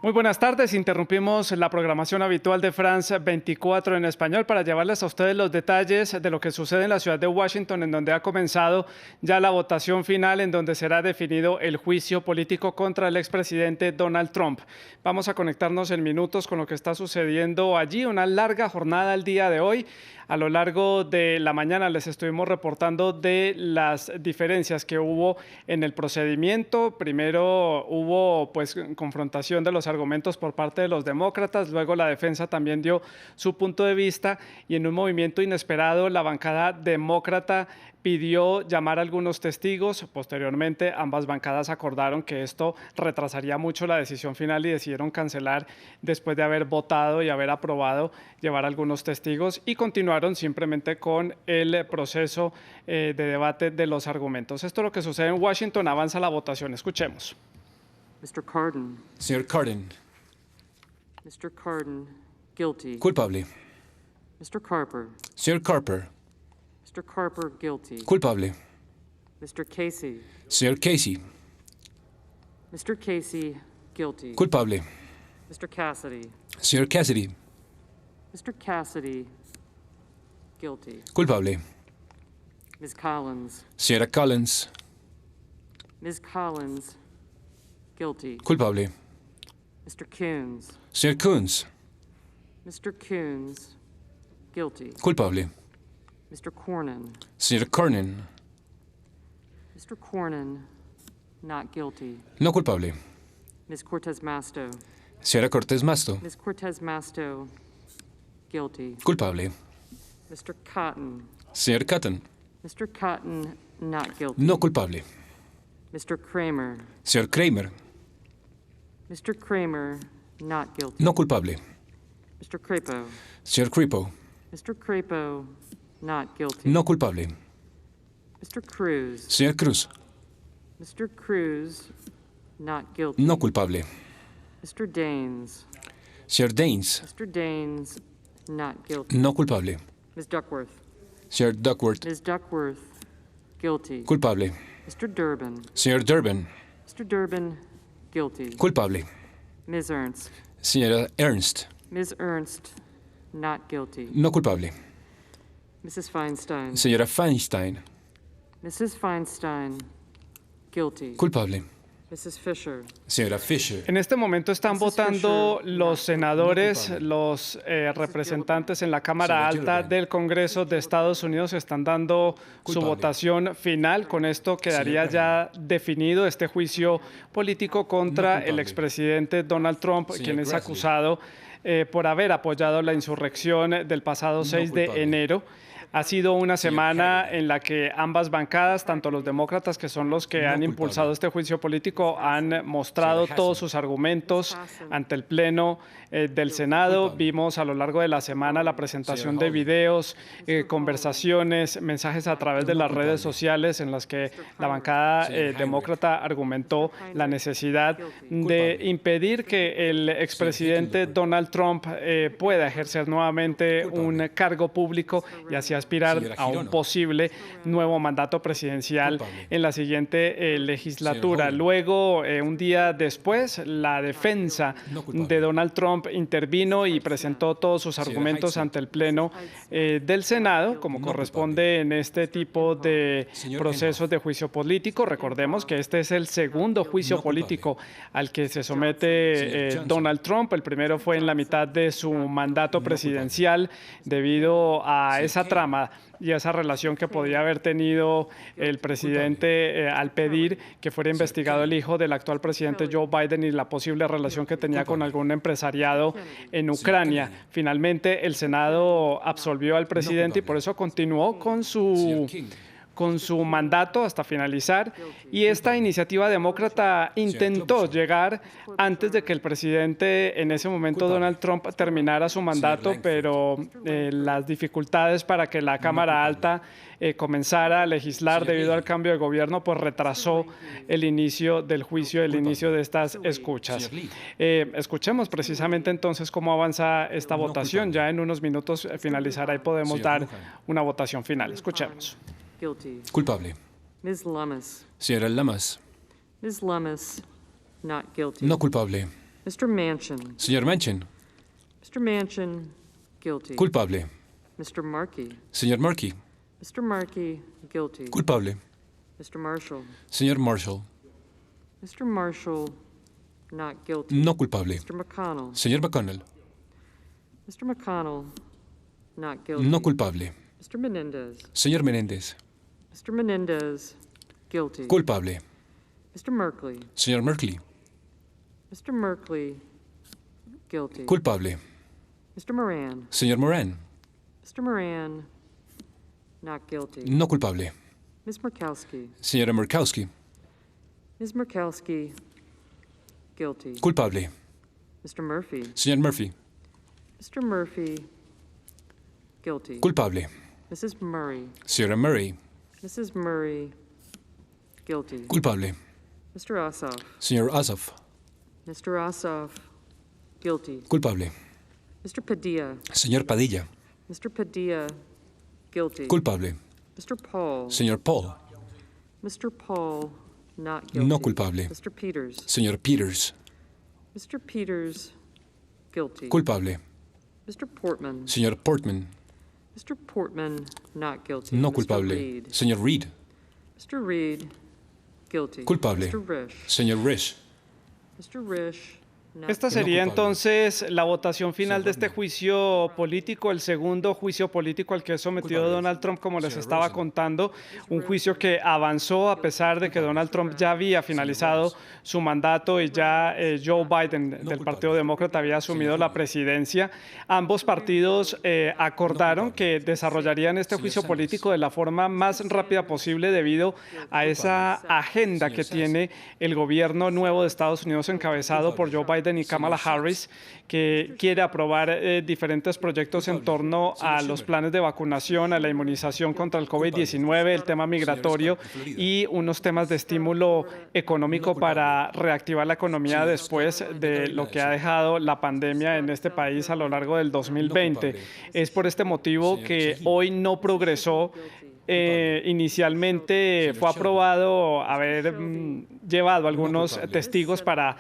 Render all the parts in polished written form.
Muy buenas tardes. Interrumpimos la programación habitual de France 24 en español para llevarles a ustedes los detalles de lo que sucede en la ciudad de Washington, en donde ha comenzado ya la votación final, en donde será definido el juicio político contra el expresidente Donald Trump. Vamos a conectarnos en minutos con lo que está sucediendo allí. Una larga jornada el día de hoy. A lo largo de la mañana les estuvimos reportando de las diferencias que hubo en el procedimiento. Primero hubo confrontación de los argumentos por parte de los demócratas, luego la defensa también dio su punto de vista y en un movimiento inesperado la bancada demócrata pidió llamar a algunos testigos. Posteriormente, ambas bancadas acordaron que esto retrasaría mucho la decisión final y decidieron cancelar después de haber votado y haber aprobado llevar a algunos testigos y continuaron simplemente con el proceso de debate de los argumentos. Esto es lo que sucede en Washington. Avanza la votación. Escuchemos. Mr. Cardin. Señor Cardin. Mr. Cardin, guilty. Culpable. Mr. Carper. Señor Carper. Mr. Carper, guilty. Culpable. Mr. Casey. Señor Casey. Mr. Casey, guilty. Culpable. Mr. Cassidy. Señor Cassidy. Mr. Cassidy, guilty. Culpable. Ms. Collins. Señora Collins. Ms. Collins, guilty. Culpable. Mr. Coons. Señor Coons. Mr. Coons, guilty. Culpable. Mr. Cornyn. Señor Cornyn. Mr. Cornyn, not guilty. No culpable. Ms. Cortez Masto. Señora Cortés Masto. Ms. Cortez Masto, guilty. Culpable. Mr. Cotton. Señor Cotton. Mr. Cotton, not guilty. No culpable. Mr. Kramer. Señor Kramer. Mr. Kramer, not guilty. No culpable. Mr. Crapo. Señor Creepo. Mr. Crapo, not guilty. No culpable. Mr. Cruz. Señor Cruz. Mr. Cruz, not guilty. No culpable. Mr. Daines. Señor Daines. Mr. Daines, not guilty. No culpable. Ms. Duckworth. Señor Duckworth. Ms. Duckworth, guilty. Culpable. Mr. Durbin. Señor Durbin. Mr. Durbin, guilty. Culpable. Ms. Ernst. Señora Ernst. Ms. Ernst, not guilty. No culpable. Mrs. Feinstein. Señora Feinstein. Mrs. Feinstein, guilty. Culpable. Mrs. Fisher. Señora Fisher. En este momento están Mrs. votando Fisher, los senadores, culpable. los representantes en la Cámara Señora Alta Gillibrand. del Congreso de Estados Unidos están dando su Culpable. votación final. Con esto quedaría Señor ya definido este juicio político contra culpable. el expresidente Donald Trump, Señor quien es Grassley. acusado por haber apoyado la insurrección del pasado 6 de culpable. enero. Ha sido una semana Harrigan. en la que ambas bancadas, tanto los demócratas, que son los que han culpable. impulsado este juicio político, han mostrado Señor todos Hassan. sus argumentos ante el Pleno del Senado. Culpable. Vimos a lo largo de la semana la presentación Señor de Hawley. videos, conversaciones, mensajes a través de las redes sociales en las que la bancada Señor Heinrich. demócrata argumentó la necesidad de impedir que el expresidente Donald Trump pueda ejercer nuevamente un cargo público y así aspirar Señora a un Girona. posible nuevo mandato presidencial Culpable. en la siguiente legislatura. Señor Howard. Luego, un día después, la defensa No culpable. de Donald Trump intervino y presentó todos sus Señora argumentos Heitzel. ante el Pleno del Senado, como No corresponde en este tipo de Señor procesos de juicio político. Recordemos que este es el segundo juicio No culpable. político al que se somete Señor Johnson. Donald Trump. El primero fue en la mitad de su mandato presidencial debido a Señor esa Kerry. trama y esa relación que podía haber tenido el presidente al pedir que fuera investigado el hijo del actual presidente Joe Biden y la posible relación que tenía con algún empresariado en Ucrania. Kennedy. Finalmente, el Senado absolvió al presidente y por eso continuó con Señor King. su mandato hasta finalizar. Y esta iniciativa demócrata intentó Klobuchar. llegar antes de que el presidente, en ese momento Culpable. Donald Trump, terminara su mandato, Langford. pero las dificultades para que la Cámara Alta comenzara a legislar Señor debido al Leahy. cambio de gobierno, pues retrasó el inicio del juicio, el Culpable. inicio de estas escuchas. Señor Leahy. Escuchemos precisamente entonces cómo avanza esta No votación. culpable. Ya en unos minutos finalizará y podemos Señor dar Lujan. una votación final. Escuchemos. Guilty. Culpable. Ms. Lummis. Señora Lamas. Ms. Lummis, not guilty. No culpable. Mr. Manchin. Señor Manchin. Mr. Manchin, guilty. Culpable. Mr. Markey. Señor Markey. Mr. Markey, guilty. Culpable. Mr. Marshall. Señor Marshall. Mr. Marshall, not guilty. No culpable. Mr. McConnell. Señor McConnell. Mr. McConnell, not guilty. No culpable. Mr. Menendez. Señor Menéndez. Mr. Menendez, guilty. Culpable. Mr. Merkley. Señor Merkley. Mr. Merkley, guilty. Culpable. Mr. Moran. Señor Moran. Mr. Moran, not guilty. No culpable. Ms. Murkowski. Señora Murkowski. Ms. Murkowski, guilty. Culpable. Mr. Murphy. Señor Murphy. Mr. Murphy, guilty. Culpable. Mrs. Murray. Señora Murray. Mrs. Murray, guilty. Culpable. Mr. Ossoff. Señor Ossoff. Mr. Ossoff, guilty. Culpable. Mr. Padilla. Señor Padilla. Mr. Padilla, guilty. Culpable. Mr. Paul. Señor Paul. Mr. Paul, not guilty. No culpable. Mr. Peters. Señor Peters. Mr. Peters, guilty. Culpable. Mr. Portman. Señor Portman. Mr. Portman, not guilty. No Mr. culpable. Reed. Señor Reed. Mr. Reed, guilty. Culpable. Mr. Risch. Señor Risch. Mr. Risch, not Esta guilty. sería culpable. entonces la votación final de este Segundo. juicio político, el segundo juicio político al que es sometido Culpable. Donald Trump, como les Señor estaba Rosen. contando, un juicio que avanzó a pesar de que Donald Trump ya había finalizado su mandato y ya Joe Biden del culpable. Partido Demócrata había asumido Señor la Rubio. presidencia. Ambos partidos acordaron culpable. que desarrollarían este Señor juicio Sanders. político de la forma más rápida posible debido a esa agenda Señor que Sanders. tiene el gobierno nuevo de Estados Unidos encabezado por Joe Biden y Kamala Harris, que quiere aprobar diferentes proyectos en torno a los planes de vacunación, a la inmunización contra el COVID-19, el tema migratorio y unos temas de estímulo económico para reactivar la economía después de lo que ha dejado la pandemia en este país a lo largo del 2020. Es por este motivo que hoy no progresó. Inicialmente fue aprobado haber llevado algunos testigos para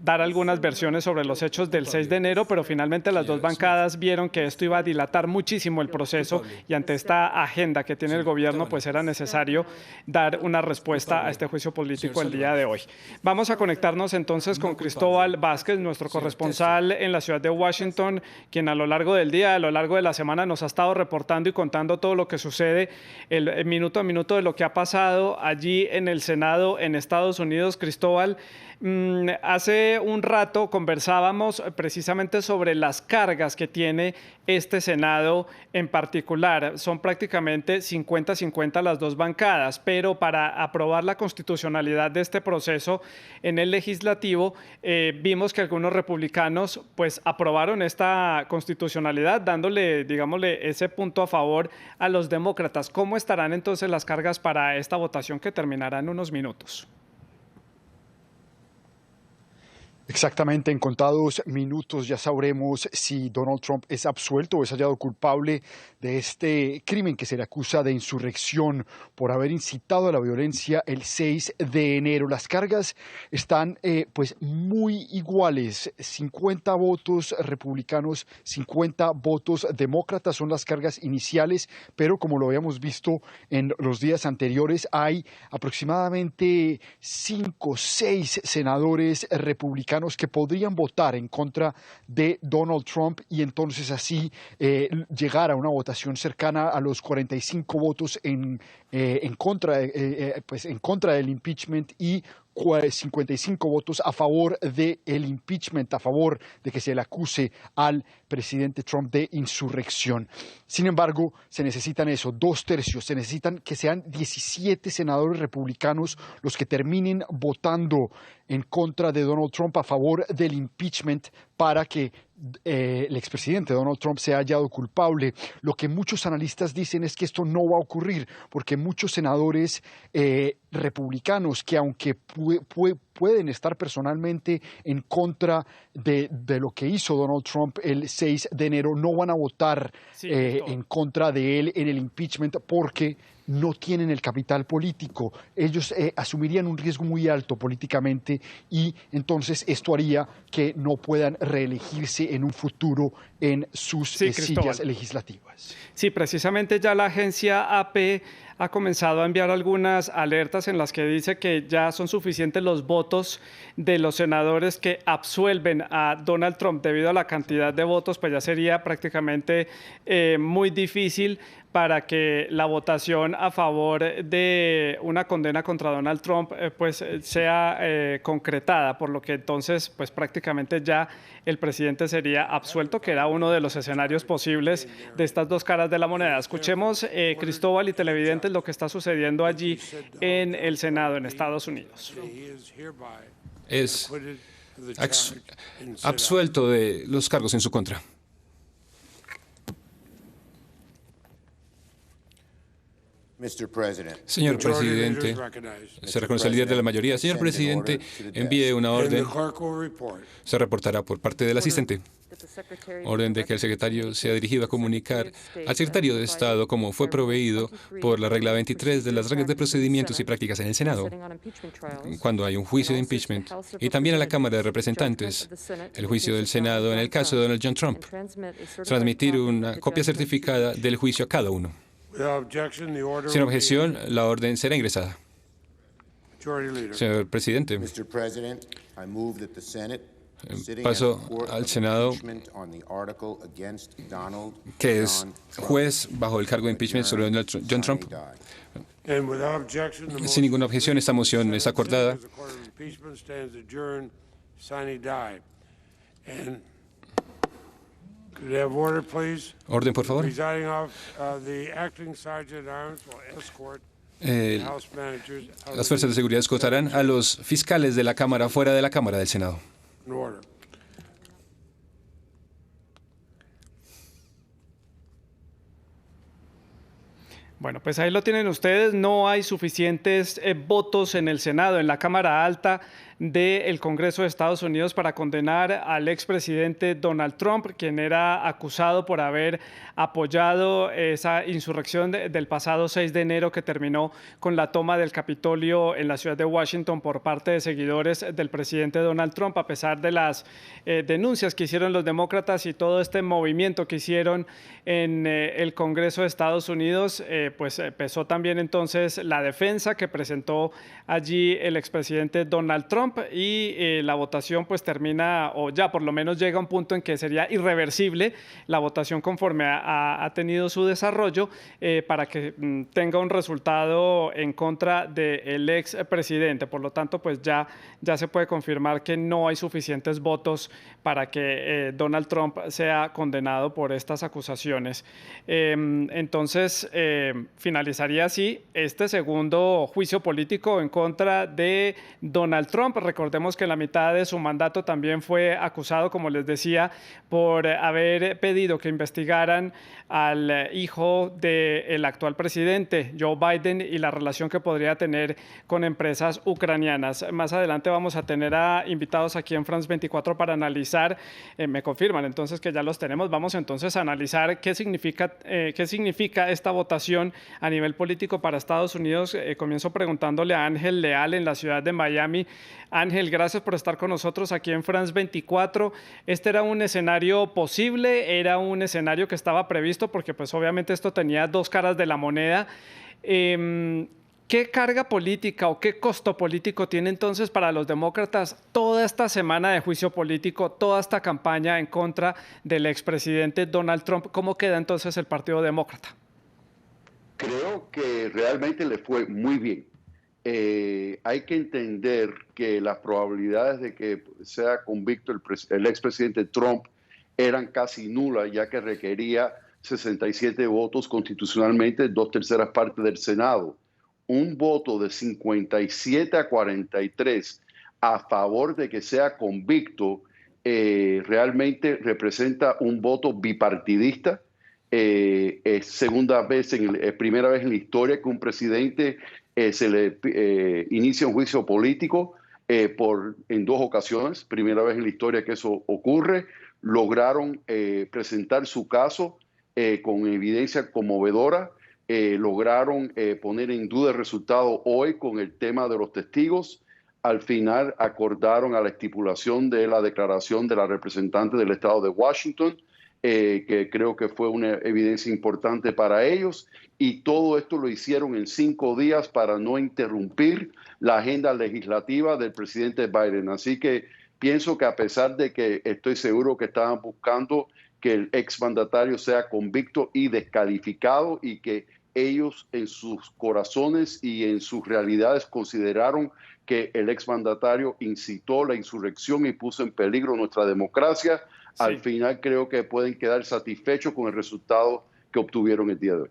dar algunas versiones sobre los hechos del 6 de enero, pero finalmente las dos bancadas vieron que esto iba a dilatar muchísimo el proceso y ante esta agenda que tiene el gobierno, pues era necesario dar una respuesta a este juicio político el día de hoy. Vamos a conectarnos entonces con Cristóbal Vázquez, nuestro corresponsal en la ciudad de Washington, quien a lo largo del día, a lo largo de la semana nos ha estado reportando y contando todo lo que sucede, el minuto a minuto de lo que ha pasado allí en el Senado en Estados Unidos. Cristóbal, hace un rato conversábamos precisamente sobre las cargas que tiene este Senado en particular. Son prácticamente 50-50 las dos bancadas, pero para aprobar la constitucionalidad de este proceso en el legislativo, vimos que algunos republicanos pues aprobaron esta constitucionalidad, dándole, digámosle, ese punto a favor a los demócratas. ¿Cómo estarán entonces las cargas para esta votación que terminará en unos minutos? Exactamente, en contados minutos ya sabremos si Donald Trump es absuelto o es hallado culpable de este crimen que se le acusa de insurrección por haber incitado a la violencia el 6 de enero. Las cargas están pues muy iguales, 50 votos republicanos, 50 votos demócratas son las cargas iniciales, pero como lo habíamos visto en los días anteriores, hay aproximadamente 5 o 6 senadores republicanos que podrían votar en contra de Donald Trump y entonces así llegar a una votación cercana a los 45 votos en contra del impeachment y 55 votos a favor del impeachment, a favor de que se le acuse al presidente Trump de insurrección. Sin embargo, se necesitan 2/3, se necesitan que sean 17 senadores republicanos los que terminen votando en contra de Donald Trump a favor del impeachment para que el expresidente Donald Trump sea hallado culpable. Lo que muchos analistas dicen es que esto no va a ocurrir porque muchos senadores republicanos que aunque pueden estar personalmente en contra de lo que hizo Donald Trump el 6 de enero, no van a votar en contra de él en el impeachment porque no tienen el capital político. Ellos asumirían un riesgo muy alto políticamente y entonces esto haría que no puedan reelegirse en un futuro en sus sillas legislativas. Sí, precisamente ya la agencia AP ha comenzado a enviar algunas alertas en las que dice que ya son suficientes los votos de los senadores que absuelven a Donald Trump. Debido a la cantidad de votos, pues ya sería prácticamente muy difícil para que la votación a favor de una condena contra Donald Trump pues sea concretada, por lo que entonces pues prácticamente ya el presidente sería absuelto, que era uno de los escenarios posibles de estas dos caras de la moneda. Escuchemos, Cristóbal y televidentes, lo que está sucediendo allí en el Senado en Estados Unidos. Es absuelto de los cargos en su contra. Señor presidente, se reconoce el líder de la mayoría. Señor presidente, envíe una orden. Se reportará por parte del asistente. Orden de que el secretario sea dirigido a comunicar al secretario de Estado, como fue proveído por la regla 23 de las reglas de procedimientos y prácticas en el Senado, cuando hay un juicio de impeachment, y también a la Cámara de Representantes, el juicio del Senado en el caso de Donald John Trump, transmitir una copia certificada del juicio a cada uno. Sin objeción, la orden será ingresada. Señor presidente, paso al Senado, que es juez bajo el cargo de impeachment sobre Donald John Trump. Sin ninguna objeción, esta moción es acordada. Orden, por favor. Las fuerzas de seguridad escoltarán a los fiscales de la Cámara fuera de la Cámara del Senado. Bueno, pues ahí lo tienen ustedes. No hay suficientes votos en el Senado, en la Cámara Alta del Congreso de Estados Unidos, para condenar al expresidente Donald Trump, quien era acusado por haber apoyado esa insurrección del pasado 6 de enero que terminó con la toma del Capitolio en la ciudad de Washington por parte de seguidores del presidente Donald Trump. A pesar de las denuncias que hicieron los demócratas y todo este movimiento que hicieron en el Congreso de Estados Unidos, pues empezó también entonces la defensa que presentó allí el expresidente Donald Trump, y la votación pues termina, o ya por lo menos llega a un punto en que sería irreversible la votación conforme ha tenido su desarrollo, para que tenga un resultado en contra del expresidente. Por lo tanto, pues ya se puede confirmar que no hay suficientes votos para que Donald Trump sea condenado por estas acusaciones. Entonces, finalizaría así este segundo juicio político en contra de Donald Trump. Recordemos que en la mitad de su mandato también fue acusado, como les decía, por haber pedido que investigaran al hijo del actual presidente, Joe Biden, y la relación que podría tener con empresas ucranianas. Más adelante vamos a tener a invitados aquí en France 24 para analizar, me confirman entonces que ya los tenemos. Vamos entonces a analizar qué significa esta votación a nivel político para Estados Unidos. Comienzo preguntándole a Ángel Leal en la ciudad de Miami. Ángel, gracias por estar con nosotros aquí en France 24. ¿Este era un escenario posible? ¿Era un escenario que estaba previsto? Porque pues obviamente esto tenía dos caras de la moneda. ¿Qué carga política o qué costo político tiene entonces para los demócratas toda esta semana de juicio político, toda esta campaña en contra del expresidente Donald Trump? ¿Cómo queda entonces el Partido Demócrata? Creo que realmente le fue muy bien. Hay que entender que las probabilidades de que sea convicto el expresidente Trump eran casi nulas, ya que requería 67 votos constitucionalmente, 2/3 partes del Senado. Un voto de 57-43 a favor de que sea convicto realmente representa un voto bipartidista. Es primera vez en la historia que un presidente se le inicia un juicio político en 2 ocasiones. Primera vez en la historia que eso ocurre. Lograron presentar su caso con evidencia conmovedora. lograron poner en duda el resultado hoy con el tema de los testigos. Al final acordaron a la estipulación de la declaración de la representante del estado de Washington, que creo que fue una evidencia importante para ellos, y todo esto lo hicieron en 5 días para no interrumpir la agenda legislativa del presidente Biden. Así que pienso que a pesar de que estoy seguro que estaban buscando que el exmandatario sea convicto y descalificado, y que ellos en sus corazones y en sus realidades consideraron que el exmandatario incitó la insurrección y puso en peligro nuestra democracia, sí, al final creo que pueden quedar satisfechos con el resultado que obtuvieron el día de hoy.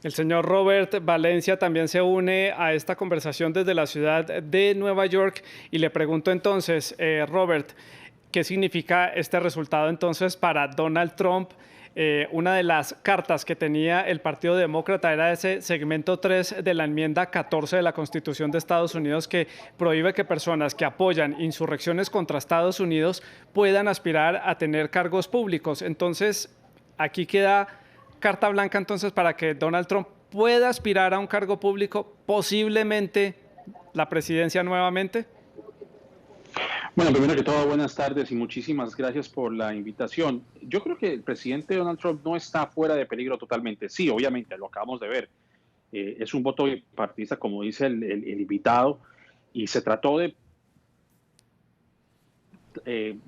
El señor Robert Valencia también se une a esta conversación desde la ciudad de Nueva York y le pregunto entonces, Robert, ¿qué significa este resultado entonces para Donald Trump? Una de las cartas que tenía el Partido Demócrata era ese segmento 3 de la enmienda 14 de la Constitución de Estados Unidos, que prohíbe que personas que apoyan insurrecciones contra Estados Unidos puedan aspirar a tener cargos públicos. Entonces, aquí queda carta blanca entonces para que Donald Trump pueda aspirar a un cargo público, posiblemente la presidencia nuevamente. Bueno, primero que todo, buenas tardes y muchísimas gracias por la invitación. Yo creo que el presidente Donald Trump no está fuera de peligro totalmente. Sí, obviamente, lo acabamos de ver. Es un voto bipartidista, como dice el invitado, y se trató de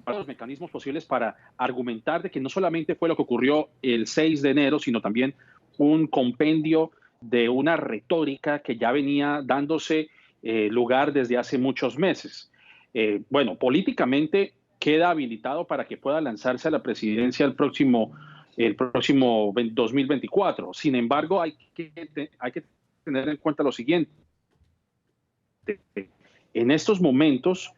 los mecanismos posibles para argumentar de que no solamente fue lo que ocurrió el 6 de enero, sino también un compendio de una retórica que ya venía dándose lugar desde hace muchos meses. Bueno, políticamente queda habilitado para que pueda lanzarse a la presidencia el próximo 2024. Sin embargo, hay que tener en cuenta lo siguiente. En estos momentos,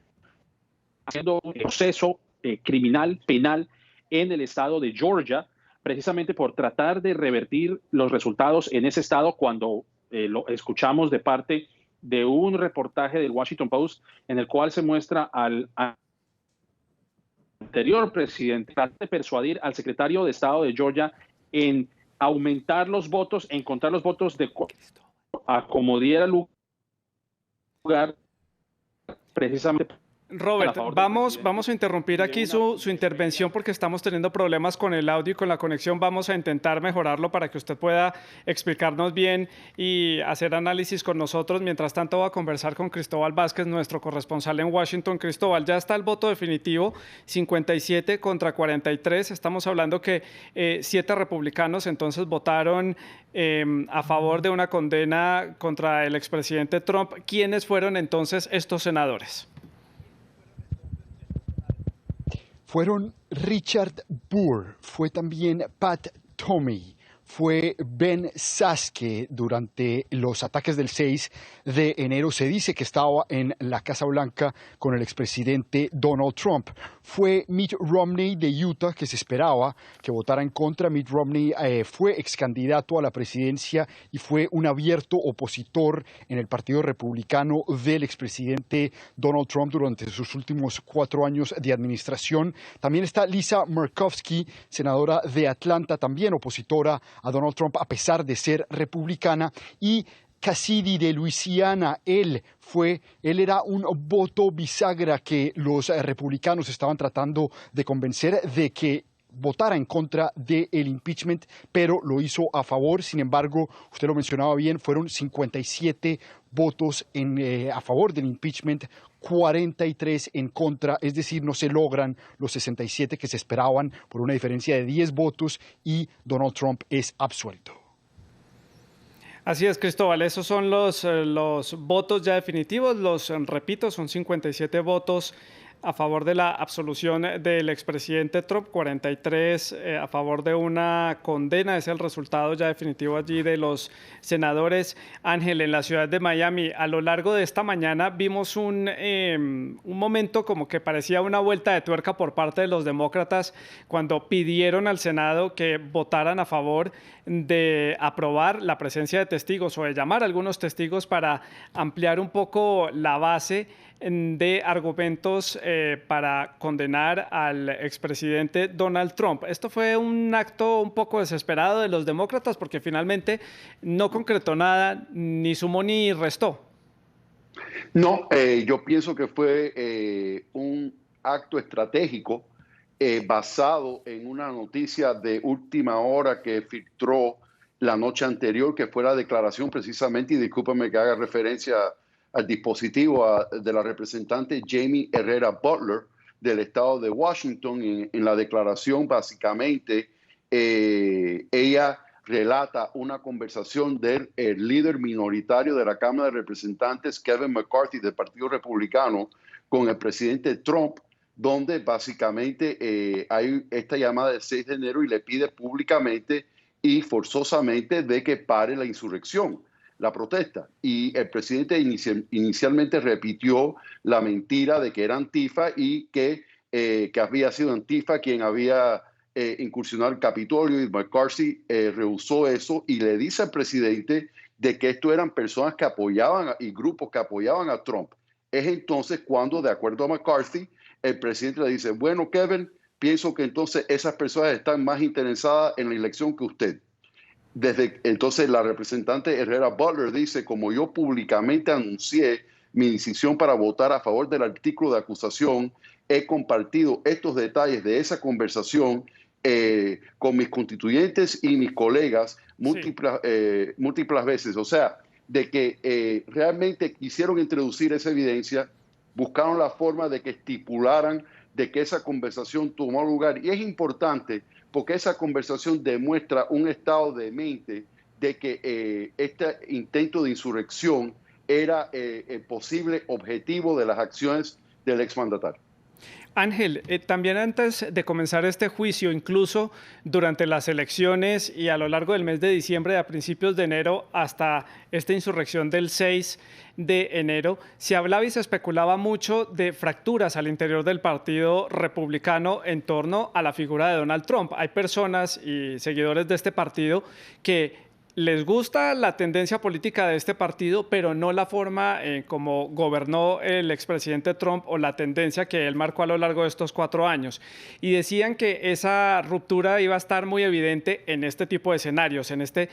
haciendo un proceso criminal, penal, en el estado de Georgia, precisamente por tratar de revertir los resultados en ese estado, cuando lo escuchamos de parte de un reportaje del Washington Post en el cual se muestra al anterior presidente tratar de persuadir al secretario de Estado de Georgia en aumentar los votos, encontrar los votos de a como diera lugar precisamente. Robert, vamos a interrumpir aquí su intervención porque estamos teniendo problemas con el audio y con la conexión. Vamos a intentar mejorarlo para que usted pueda explicarnos bien y hacer análisis con nosotros. Mientras tanto, voy a conversar con Cristóbal Vázquez, nuestro corresponsal en Washington. Cristóbal, ya está el voto definitivo, 57 contra 43. Estamos hablando que 7 republicanos entonces votaron a favor de una condena contra el expresidente Trump. ¿Quiénes fueron entonces estos senadores? Fueron Richard Burr, fue también Pat Toomey, fue Ben Saske. Durante los ataques del 6 de enero se dice que estaba en la Casa Blanca con el expresidente Donald Trump. Fue Mitt Romney de Utah, que se esperaba que votara en contra. Mitt Romney fue ex candidato a la presidencia y fue un abierto opositor en el Partido Republicano del expresidente Donald Trump durante sus últimos 4 años de administración. También está Lisa Murkowski, senadora de Atlanta, también opositora a Donald Trump a pesar de ser republicana, y Cassidy de Luisiana, él era un voto bisagra que los republicanos estaban tratando de convencer de que votara en contra del impeachment, pero lo hizo a favor. Sin embargo, usted lo mencionaba bien, fueron 57 votos a favor del impeachment, 43 en contra, es decir, no se logran los 67 que se esperaban por una diferencia de 10 votos y Donald Trump es absuelto. Así es, Cristóbal, esos son los votos ya definitivos, repito, son 57 votos a favor de la absolución del expresidente Trump, 43 a favor de una condena. Es el resultado ya definitivo allí de los senadores. Ángel, en la ciudad de Miami, a lo largo de esta mañana vimos un momento como que parecía una vuelta de tuerca por parte de los demócratas cuando pidieron al Senado que votaran a favor de aprobar la presencia de testigos o de llamar a algunos testigos para ampliar un poco la base de argumentos para condenar al expresidente Donald Trump. Esto fue un acto un poco desesperado de los demócratas porque finalmente no concretó nada, ni sumó ni restó. No, yo pienso que fue un acto estratégico basado en una noticia de última hora que filtró la noche anterior, que fue la declaración precisamente, y discúlpame que haga referencia al dispositivo de la representante Jamie Herrera Butler del estado de Washington. En la declaración, básicamente, ella relata una conversación del líder minoritario de la Cámara de Representantes, Kevin McCarthy, del Partido Republicano, con el presidente Trump, donde básicamente hay esta llamada del 6 de enero y le pide públicamente y forzosamente de que pare la insurrección, la protesta. Y el presidente inicialmente repitió la mentira de que era Antifa y que había sido Antifa quien había incursionado el Capitolio, y McCarthy rehusó eso y le dice al presidente de que esto eran personas que apoyaban y grupos que apoyaban a Trump. Es entonces cuando, de acuerdo a McCarthy, el presidente le dice, bueno, Kevin, pienso que entonces esas personas están más interesadas en la elección que usted. Desde entonces la representante Herrera Butler dice, como yo públicamente anuncié mi decisión para votar a favor del artículo de acusación, he compartido estos detalles de esa conversación con mis constituyentes y mis colegas múltiples veces. O sea, de que realmente quisieron introducir esa evidencia, buscaron la forma de que estipularan de que esa conversación tomó lugar. Y es importante porque esa conversación demuestra un estado de mente de que este intento de insurrección era el posible objetivo de las acciones del exmandatario. Ángel, también antes de comenzar este juicio, incluso durante las elecciones y a lo largo del mes de diciembre, a principios de enero, hasta esta insurrección del 6 de enero, se hablaba y se especulaba mucho de fracturas al interior del Partido Republicano en torno a la figura de Donald Trump. Hay personas y seguidores de este partido que les gusta la tendencia política de este partido, pero no la forma en cómo gobernó el expresidente Trump o la tendencia que él marcó a lo largo de estos 4 años. Y decían que esa ruptura iba a estar muy evidente en este tipo de escenarios, en este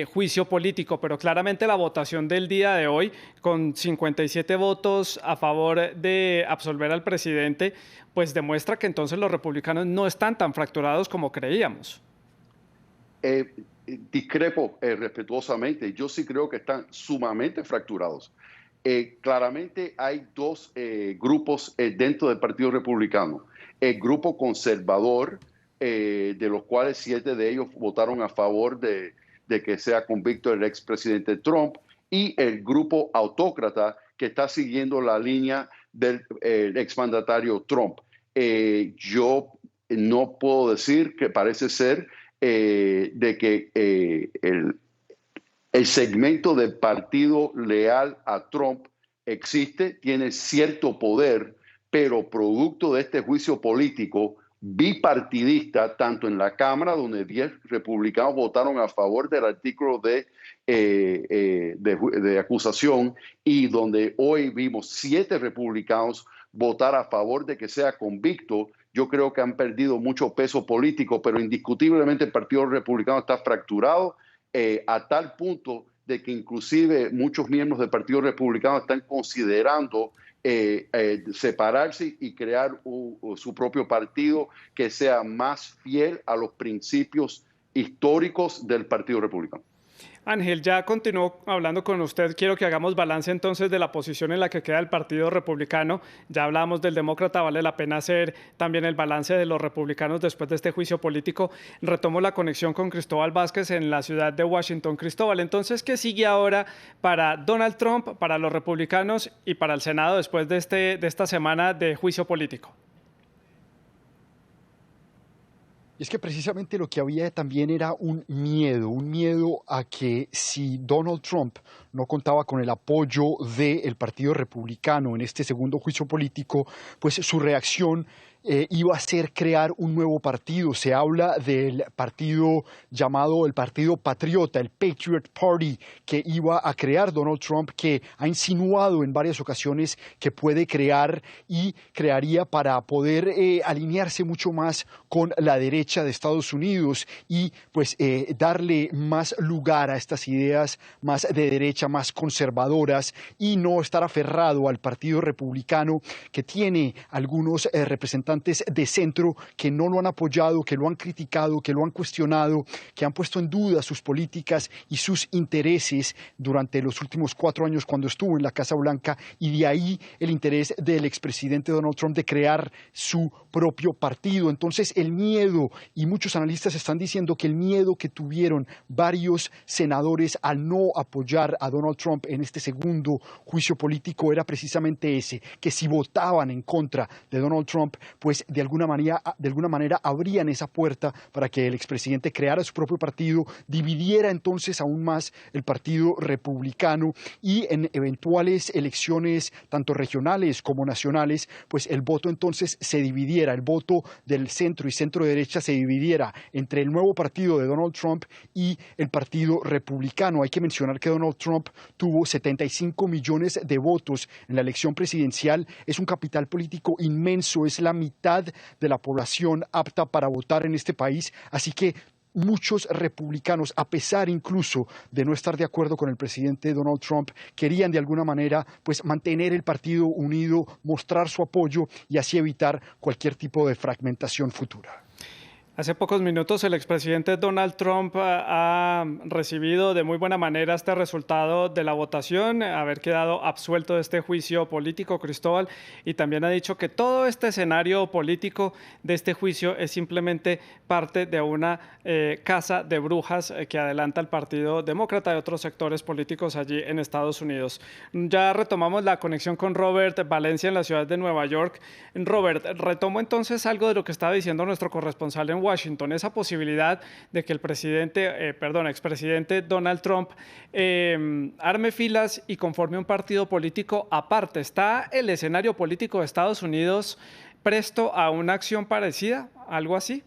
juicio político, pero claramente la votación del día de hoy, con 57 votos a favor de absolver al presidente, pues demuestra que entonces los republicanos no están tan fracturados como creíamos. Discrepo respetuosamente. Yo sí creo que están sumamente fracturados. Claramente hay dos grupos dentro del Partido Republicano. El grupo conservador, de los cuales 7 de ellos votaron a favor de que sea convicto el expresidente Trump, y el grupo autócrata que está siguiendo la línea del exmandatario Trump. Yo no puedo decir que parece ser de que el segmento del partido leal a Trump existe, tiene cierto poder, pero producto de este juicio político bipartidista, tanto en la Cámara, donde 10 republicanos votaron a favor del artículo de acusación, y donde hoy vimos 7 republicanos votar a favor de que sea convicto. Yo creo que han perdido mucho peso político, pero indiscutiblemente el Partido Republicano está fracturado a tal punto de que inclusive muchos miembros del Partido Republicano están considerando separarse y crear su propio partido que sea más fiel a los principios históricos del Partido Republicano. Ángel, ya continúo hablando con usted. Quiero que hagamos balance entonces de la posición en la que queda el Partido Republicano. Ya hablamos del demócrata, vale la pena hacer también el balance de los republicanos después de este juicio político. Retomo la conexión con Cristóbal Vázquez en la ciudad de Washington. Cristóbal, entonces, ¿qué sigue ahora para Donald Trump, para los republicanos y para el Senado después de esta semana de juicio político? Es que precisamente lo que había también era un miedo a que si Donald Trump no contaba con el apoyo del Partido Republicano en este segundo juicio político, pues su reacción iba a ser crear un nuevo partido. Se habla del partido llamado el Partido Patriota, el Patriot Party, que iba a crear Donald Trump, que ha insinuado en varias ocasiones que puede crear y crearía para poder alinearse mucho más con la derecha de Estados Unidos y pues darle más lugar a estas ideas más de derecha, más conservadoras y no estar aferrado al Partido Republicano, que tiene algunos representantes de centro que no lo han apoyado, que lo han criticado, que lo han cuestionado, que han puesto en duda sus políticas y sus intereses durante los últimos 4 años cuando estuvo en la Casa Blanca, y de ahí el interés del expresidente Donald Trump de crear su propio partido. Entonces el miedo, y muchos analistas están diciendo que el miedo que tuvieron varios senadores al no apoyar a Donald Trump en este segundo juicio político era precisamente ese, que si votaban en contra de Donald Trump, pues de alguna manera abrían esa puerta para que el expresidente creara su propio partido, dividiera entonces aún más el partido republicano y en eventuales elecciones tanto regionales como nacionales, pues el voto entonces se dividiera, el voto del centro y centro derecha se dividiera entre el nuevo partido de Donald Trump y el partido republicano. Hay que mencionar que Donald Trump tuvo 75 millones de votos en la elección presidencial, es un capital político inmenso, es la mitad de la población apta para votar en este país, así que muchos republicanos, a pesar incluso de no estar de acuerdo con el presidente Donald Trump, querían de alguna manera pues mantener el partido unido, mostrar su apoyo y así evitar cualquier tipo de fragmentación futura. Hace pocos minutos el expresidente Donald Trump ha recibido de muy buena manera este resultado de la votación, haber quedado absuelto de este juicio político, Cristóbal, y también ha dicho que todo este escenario político de este juicio es simplemente parte de una caza de brujas que adelanta el Partido Demócrata y otros sectores políticos allí en Estados Unidos. Ya retomamos la conexión con Robert Valencia en la ciudad de Nueva York. Robert, retomo entonces algo de lo que estaba diciendo nuestro corresponsal en Washington, esa posibilidad de que el expresidente Donald Trump arme filas y conforme un partido político aparte. ¿Está el escenario político de Estados Unidos presto a una acción parecida, algo así?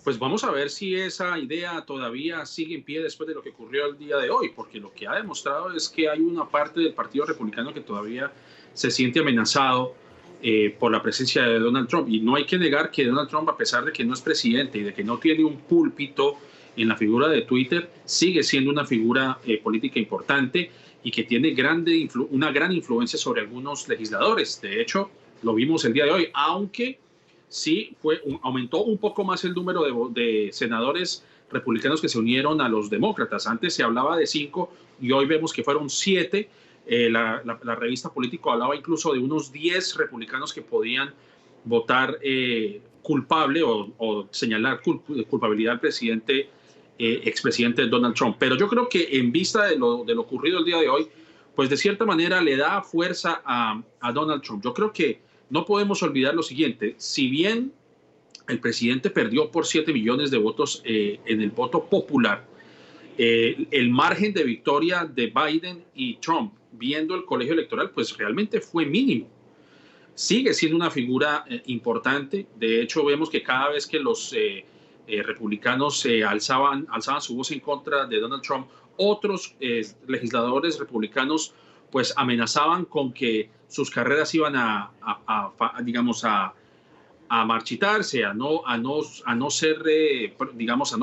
Pues vamos a ver si esa idea todavía sigue en pie después de lo que ocurrió el día de hoy, porque lo que ha demostrado es que hay una parte del Partido Republicano que todavía se siente amenazado por la presencia de Donald Trump. Y no hay que negar que Donald Trump, a pesar de que no es presidente y de que no tiene un púlpito en la figura de Twitter, sigue siendo una figura política importante y que tiene una gran influencia sobre algunos legisladores. De hecho, lo vimos el día de hoy, aunque sí aumentó un poco más el número de senadores republicanos que se unieron a los demócratas. Antes se hablaba de 5 y hoy vemos que fueron 7. La revista Político hablaba incluso de unos 10 republicanos que podían votar culpable o señalar culpabilidad al expresidente Donald Trump. Pero yo creo que en vista de lo ocurrido el día de hoy, pues de cierta manera le da fuerza a Donald Trump. Yo creo que no podemos olvidar lo siguiente: si bien el presidente perdió por 7 millones de votos en el voto popular, el margen de victoria de Biden y Trump, viendo el colegio electoral, pues realmente fue mínimo. Sigue siendo una figura importante. De hecho, vemos que cada vez que los republicanos alzaban su voz en contra de Donald Trump, otros legisladores republicanos pues amenazaban con que sus carreras iban a marchitarse, a no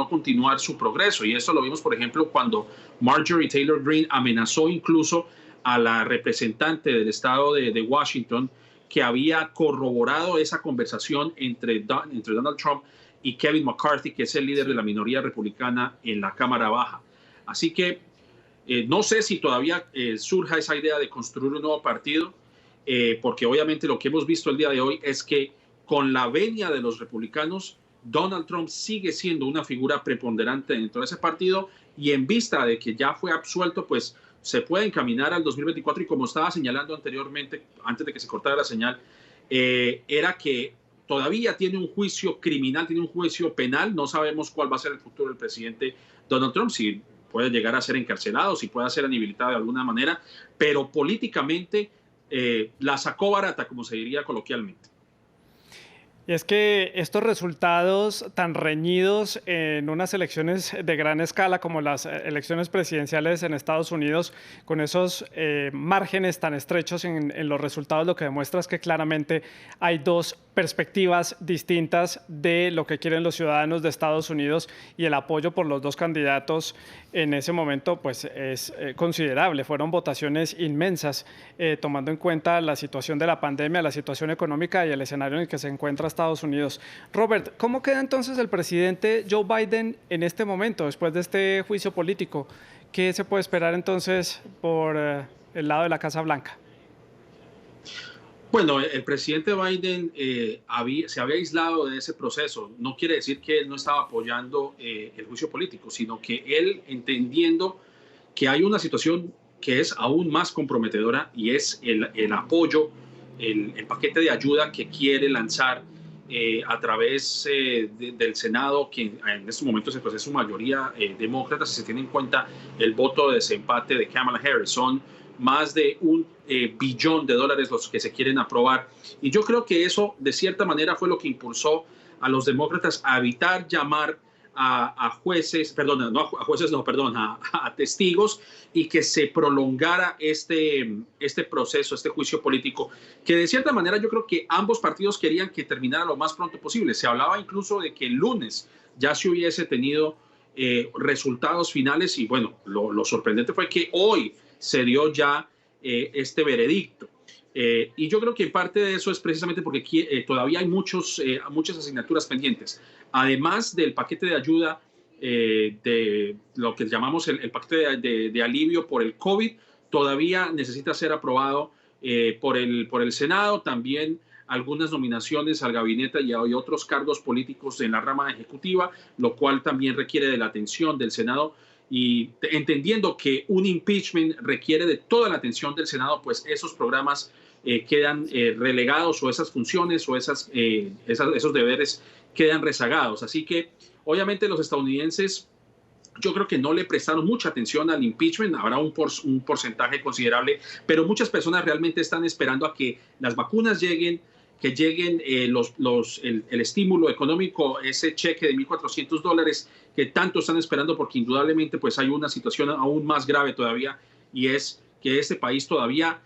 continuar su progreso. Y esto lo vimos, por ejemplo, cuando Marjorie Taylor Greene amenazó incluso a la representante del estado de Washington, que había corroborado esa conversación entre Donald Trump y Kevin McCarthy, que es el líder de la minoría republicana en la Cámara Baja. Así que no sé si todavía surja esa idea de construir un nuevo partido, porque obviamente lo que hemos visto el día de hoy es que con la venia de los republicanos, Donald Trump sigue siendo una figura preponderante dentro de ese partido, y en vista de que ya fue absuelto, pues se puede encaminar al 2024. Y como estaba señalando anteriormente, antes de que se cortara la señal, era que todavía tiene un juicio criminal, tiene un juicio penal. No sabemos cuál va a ser el futuro del presidente Donald Trump, si puede llegar a ser encarcelado, si puede ser inhabilitado de alguna manera, pero políticamente la sacó barata, como se diría coloquialmente. Y es que estos resultados tan reñidos en unas elecciones de gran escala como las elecciones presidenciales en Estados Unidos, con esos márgenes tan estrechos en los resultados, lo que demuestra es que claramente hay dos perspectivas distintas de lo que quieren los ciudadanos de Estados Unidos, y el apoyo por los dos candidatos en ese momento pues es considerable. Fueron votaciones inmensas, tomando en cuenta la situación de la pandemia, la situación económica y el escenario en el que se encuentra Estados Unidos. Robert, ¿cómo queda entonces el presidente Joe Biden en este momento, después de este juicio político? ¿Qué se puede esperar entonces por el lado de la Casa Blanca? Bueno, el presidente Biden se había aislado de ese proceso. No quiere decir que él no estaba apoyando el juicio político, sino que él, entendiendo que hay una situación que es aún más comprometedora, y es el apoyo, el paquete de ayuda que quiere lanzar a través del Senado, que en estos momentos pues, es su mayoría demócrata, si se tiene en cuenta el voto de desempate de Kamala Harris. Son más de $1 billón los que se quieren aprobar. Y yo creo que eso, de cierta manera, fue lo que impulsó a los demócratas a evitar llamar a testigos, y que se prolongara este proceso, este juicio político, que de cierta manera yo creo que ambos partidos querían que terminara lo más pronto posible. Se hablaba incluso de que el lunes ya se hubiese tenido resultados finales, y bueno, lo sorprendente fue que hoy se dio ya este veredicto. Y yo creo que parte de eso es precisamente porque todavía hay muchas asignaturas pendientes. Además del paquete de ayuda, de lo que llamamos el paquete de alivio por el COVID, todavía necesita ser aprobado por el Senado. También algunas nominaciones al gabinete y otros cargos políticos en la rama ejecutiva, lo cual también requiere de la atención del Senado. Y entendiendo que un impeachment requiere de toda la atención del Senado, pues esos programas quedan relegados, o esas funciones o esos deberes quedan rezagados. Así que obviamente los estadounidenses, yo creo que no le prestaron mucha atención al impeachment. Habrá un porcentaje considerable, pero muchas personas realmente están esperando a que las vacunas lleguen, que lleguen el estímulo económico, ese cheque de $1,400 que tanto están esperando, porque indudablemente pues hay una situación aún más grave todavía, y es que este país todavía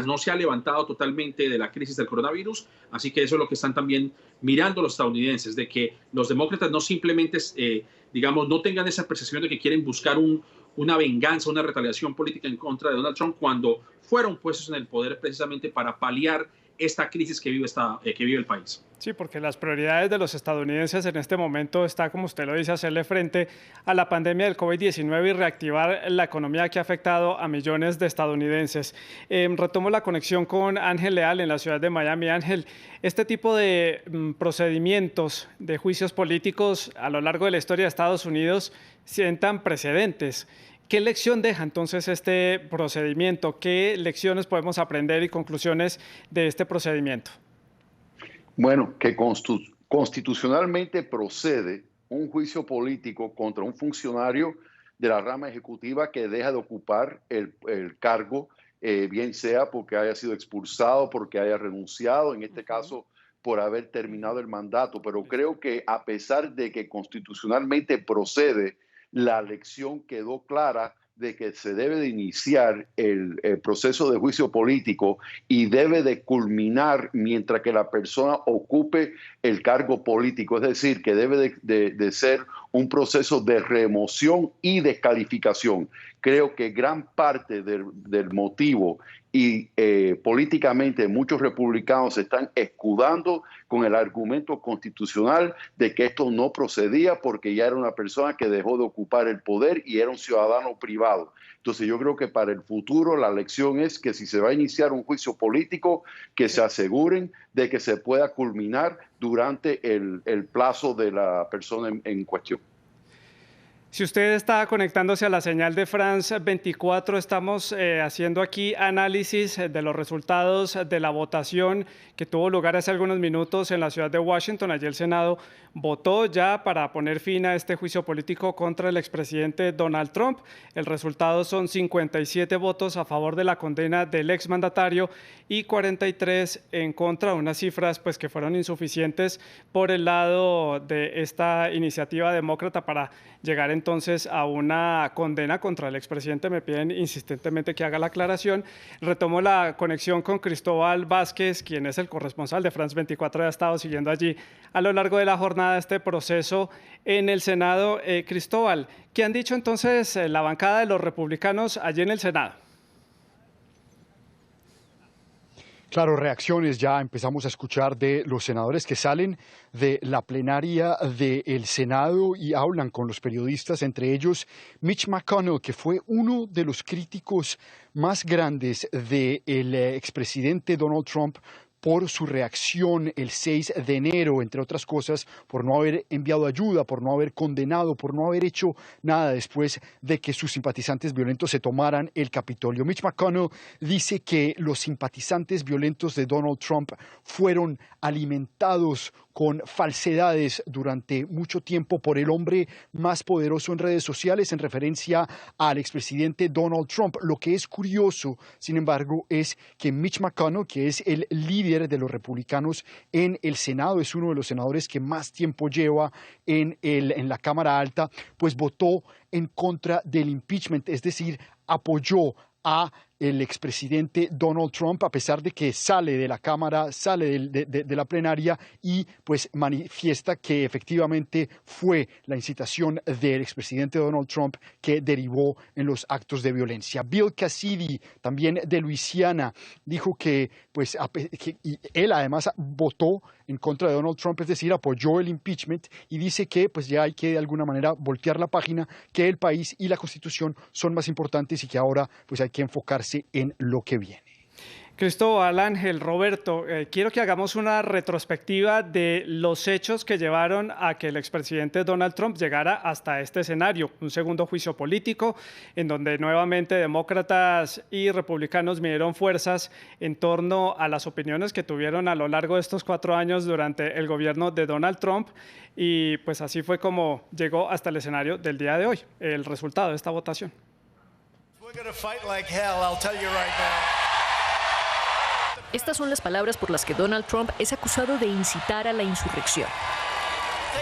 no se ha levantado totalmente de la crisis del coronavirus. Así que eso es lo que están también mirando los estadounidenses, de que los demócratas no simplemente, no tengan esa percepción de que quieren buscar una venganza, una retaliación política en contra de Donald Trump, cuando fueron puestos en el poder precisamente para paliar esta crisis que vive el país. Sí, porque las prioridades de los estadounidenses en este momento está, como usted lo dice, hacerle frente a la pandemia del COVID-19 y reactivar la economía que ha afectado a millones de estadounidenses. Retomo la conexión con Ángel Leal en la ciudad de Miami. Ángel, este tipo de procedimientos de juicios políticos a lo largo de la historia de Estados Unidos sientan precedentes. ¿Qué lección deja entonces este procedimiento? ¿Qué lecciones podemos aprender y conclusiones de este procedimiento? Bueno, que constitucionalmente procede un juicio político contra un funcionario de la rama ejecutiva que deja de ocupar el cargo, bien sea porque haya sido expulsado, porque haya renunciado, en este caso por haber terminado el mandato. Pero creo que a pesar de que constitucionalmente procede, la lección quedó clara de que se debe de iniciar el proceso de juicio político, y debe de culminar mientras que la persona ocupe el cargo político. Es decir, que debe de ser un proceso de remoción y descalificación. Creo que gran parte del motivo, y políticamente muchos republicanos se están escudando con el argumento constitucional de que esto no procedía porque ya era una persona que dejó de ocupar el poder y era un ciudadano privado. Entonces yo creo que para el futuro la lección es que si se va a iniciar un juicio político, que se aseguren de que se pueda culminar durante el plazo de la persona en cuestión. Si usted está conectándose a la señal de France 24, estamos haciendo aquí análisis de los resultados de la votación que tuvo lugar hace algunos minutos en la ciudad de Washington. Allí el Senado votó ya para poner fin a este juicio político contra el expresidente Donald Trump. El resultado son 57 votos a favor de la condena del exmandatario y 43 en contra, unas cifras pues que fueron insuficientes por el lado de esta iniciativa demócrata para llegar entonces a una condena contra el expresidente. Me piden insistentemente que haga la aclaración. Retomo la conexión con Cristóbal Vázquez, quien es el corresponsal de France 24 y ha estado siguiendo allí a lo largo de la jornada este proceso en el Senado. Cristóbal, ¿qué han dicho entonces la bancada de los republicanos allí en el Senado? Claro, reacciones ya empezamos a escuchar de los senadores que salen de la plenaria del Senado y hablan con los periodistas, entre ellos Mitch McConnell, que fue uno de los críticos más grandes del expresidente Donald Trump por su reacción el 6 de enero, entre otras cosas, por no haber enviado ayuda, por no haber condenado, por no haber hecho nada después de que sus simpatizantes violentos se tomaran el Capitolio. Mitch McConnell dice que los simpatizantes violentos de Donald Trump fueron alimentados con falsedades durante mucho tiempo por el hombre más poderoso en redes sociales, en referencia al expresidente Donald Trump. Lo que es curioso, sin embargo, es que Mitch McConnell, que es el líder de los republicanos en el Senado, es uno de los senadores que más tiempo lleva en la Cámara Alta, pues votó en contra del impeachment, es decir, apoyó a el expresidente Donald Trump, a pesar de que sale de la Cámara, sale de la plenaria y pues manifiesta que efectivamente fue la incitación del expresidente Donald Trump que derivó en los actos de violencia. Bill Cassidy, también de Luisiana, dijo que pues y él además votó en contra de Donald Trump, es decir, apoyó el impeachment, y dice que pues ya hay que de alguna manera voltear la página, que el país y la Constitución son más importantes y que ahora pues hay que enfocarse en lo que viene. Cristóbal, Ángel, Roberto, quiero que hagamos una retrospectiva de los hechos que llevaron a que el expresidente Donald Trump llegara hasta este escenario, un segundo juicio político en donde nuevamente demócratas y republicanos midieron fuerzas en torno a las opiniones que tuvieron a lo largo de estos 4 años durante el gobierno de Donald Trump, y pues así fue como llegó hasta el escenario del día de hoy, el resultado de esta votación. Estas son las palabras por las que Donald Trump es acusado de incitar a la insurrección.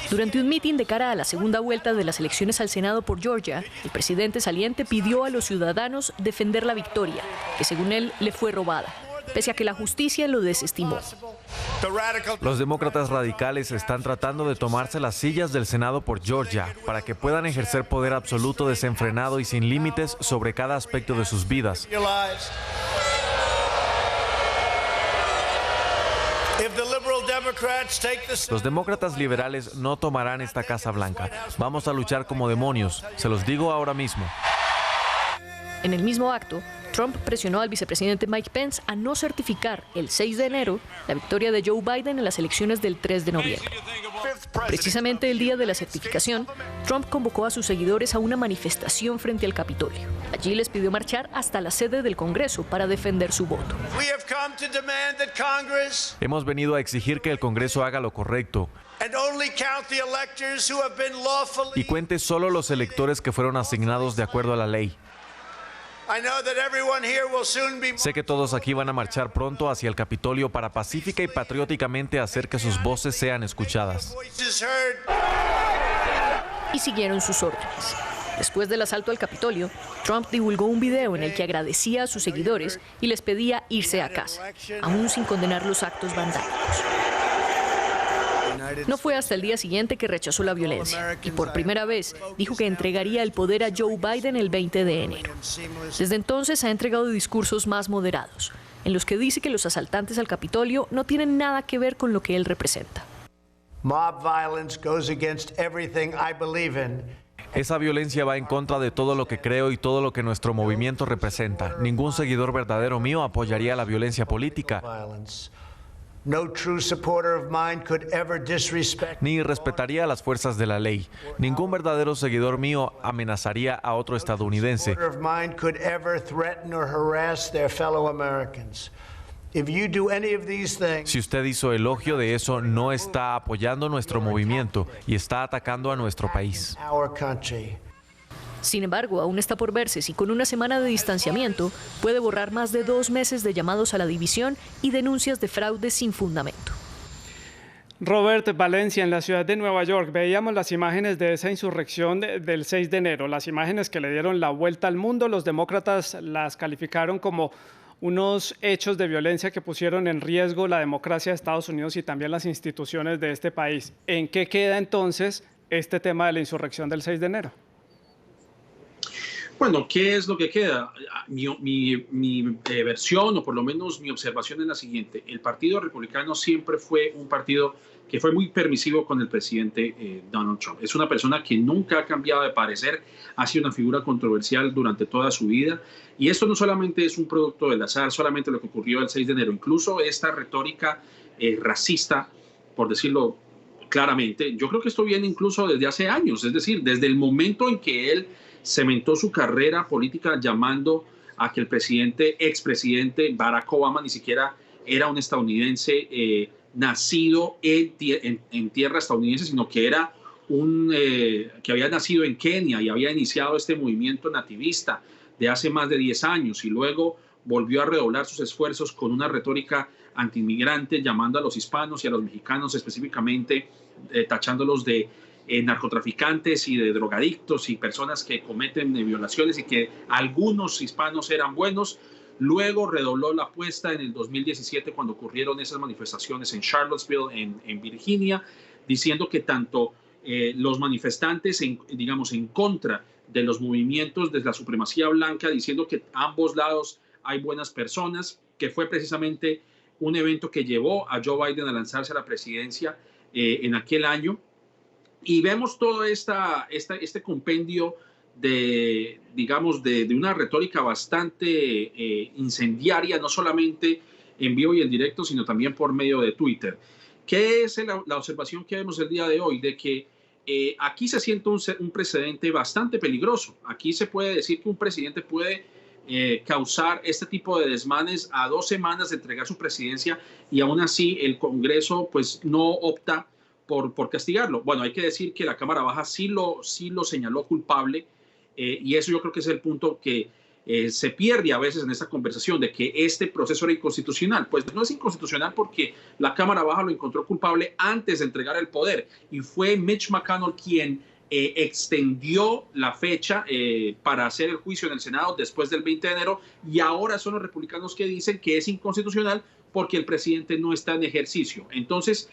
Durante un mitin de cara a la segunda vuelta de las elecciones al Senado por Georgia, el presidente saliente pidió a los ciudadanos defender la victoria, que según él le fue robada, pese a que la justicia lo desestimó. Los demócratas radicales están tratando de tomarse las sillas del Senado por Georgia para que puedan ejercer poder absoluto, desenfrenado y sin límites sobre cada aspecto de sus vidas. Los demócratas liberales no tomarán esta Casa Blanca. Vamos a luchar como demonios, se los digo ahora mismo. En el mismo acto, Trump presionó al vicepresidente Mike Pence a no certificar el 6 de enero la victoria de Joe Biden en las elecciones del 3 de noviembre. Precisamente el día de la certificación, Trump convocó a sus seguidores a una manifestación frente al Capitolio. Allí les pidió marchar hasta la sede del Congreso para defender su voto. Hemos venido a exigir que el Congreso haga lo correcto y cuente solo los electores que fueron asignados de acuerdo a la ley. Sé que todos aquí van a marchar pronto hacia el Capitolio para pacífica y patrióticamente hacer que sus voces sean escuchadas. Y siguieron sus órdenes. Después del asalto al Capitolio, Trump divulgó un video en el que agradecía a sus seguidores y les pedía irse a casa, aún sin condenar los actos vandálicos. No fue hasta el día siguiente que rechazó la violencia y por primera vez dijo que entregaría el poder a Joe Biden el 20 de enero. Desde entonces ha entregado discursos más moderados, en los que dice que los asaltantes al Capitolio no tienen nada que ver con lo que él representa. Esa violencia va en contra de todo lo que creo y todo lo que nuestro movimiento representa. Ningún seguidor verdadero mío apoyaría la violencia política. Ni respetaría a las fuerzas de la ley. Ningún verdadero seguidor mío amenazaría a otro estadounidense. Si usted hizo elogio de eso, no está apoyando nuestro movimiento y está atacando a nuestro país. Sin embargo, aún está por verse si con una semana de distanciamiento puede borrar más de 2 meses de llamados a la división y denuncias de fraude sin fundamento. Robert, Valencia, en la ciudad de Nueva York, veíamos las imágenes de esa insurrección del 6 de enero, las imágenes que le dieron la vuelta al mundo. Los demócratas las calificaron como unos hechos de violencia que pusieron en riesgo la democracia de Estados Unidos y también las instituciones de este país. ¿En qué queda entonces este tema de la insurrección del 6 de enero? Bueno, ¿qué es lo que queda? Mi versión, o por lo menos mi observación, es la siguiente. El Partido Republicano siempre fue un partido que fue muy permisivo con el presidente Donald Trump. Es una persona que nunca ha cambiado de parecer, ha sido una figura controversial durante toda su vida. Y esto no solamente es un producto del azar, solamente lo que ocurrió el 6 de enero. Incluso esta retórica racista, por decirlo claramente, yo creo que esto viene incluso desde hace años. Es decir, desde el momento en que él cementó su carrera política llamando a que el expresidente Barack Obama ni siquiera era un estadounidense nacido en tierra estadounidense, sino que era que había nacido en Kenia y había iniciado este movimiento nativista de hace más de 10 años y luego volvió a redoblar sus esfuerzos con una retórica antiinmigrante, llamando a los hispanos y a los mexicanos específicamente, tachándolos de narcotraficantes y de drogadictos y personas que cometen violaciones y que algunos hispanos eran buenos. Luego redobló la apuesta en el 2017 cuando ocurrieron esas manifestaciones en Charlottesville, en Virginia, diciendo que tanto los manifestantes, digamos, en contra de los movimientos de la supremacía blanca, diciendo que a ambos lados hay buenas personas, que fue precisamente un evento que llevó a Joe Biden a lanzarse a la presidencia en aquel año. Y vemos todo este compendio de, digamos, de una retórica bastante incendiaria, no solamente en vivo y en directo, sino también por medio de Twitter. ¿Qué es la observación que vemos el día de hoy? De que aquí se siente un precedente bastante peligroso. Aquí se puede decir que un presidente puede causar este tipo de desmanes a 2 semanas de entregar su presidencia y aún así el Congreso pues no opta por castigarlo. Bueno, hay que decir que la Cámara Baja sí lo señaló culpable y eso yo creo que es el punto que se pierde a veces en esta conversación de que este proceso era inconstitucional. Pues no es inconstitucional porque la Cámara Baja lo encontró culpable antes de entregar el poder y fue Mitch McConnell quien extendió la fecha para hacer el juicio en el Senado después del 20 de enero y ahora son los republicanos que dicen que es inconstitucional porque el presidente no está en ejercicio. Entonces,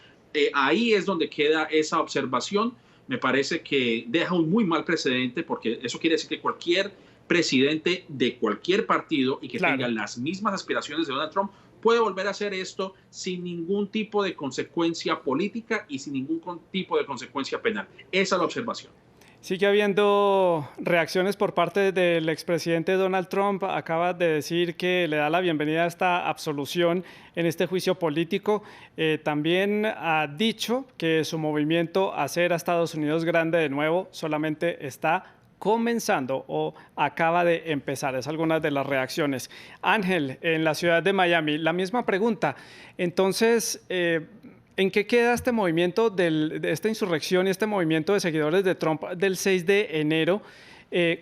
ahí es donde queda esa observación. Me parece que deja un muy mal precedente porque eso quiere decir que cualquier presidente de cualquier partido y que tenga las mismas aspiraciones de Donald Trump puede volver a hacer esto sin ningún tipo de consecuencia política y sin ningún tipo de consecuencia penal. Esa es la observación. Sigue habiendo reacciones por parte del expresidente Donald Trump. Acaba de decir que le da la bienvenida a esta absolución en este juicio político. También ha dicho que su movimiento Hacer a Estados Unidos grande de nuevo solamente está comenzando o acaba de empezar. Es algunas de las reacciones. Ángel, en la ciudad de Miami, la misma pregunta. Entonces, ¿en qué queda este movimiento de esta insurrección y este movimiento de seguidores de Trump del 6 de enero?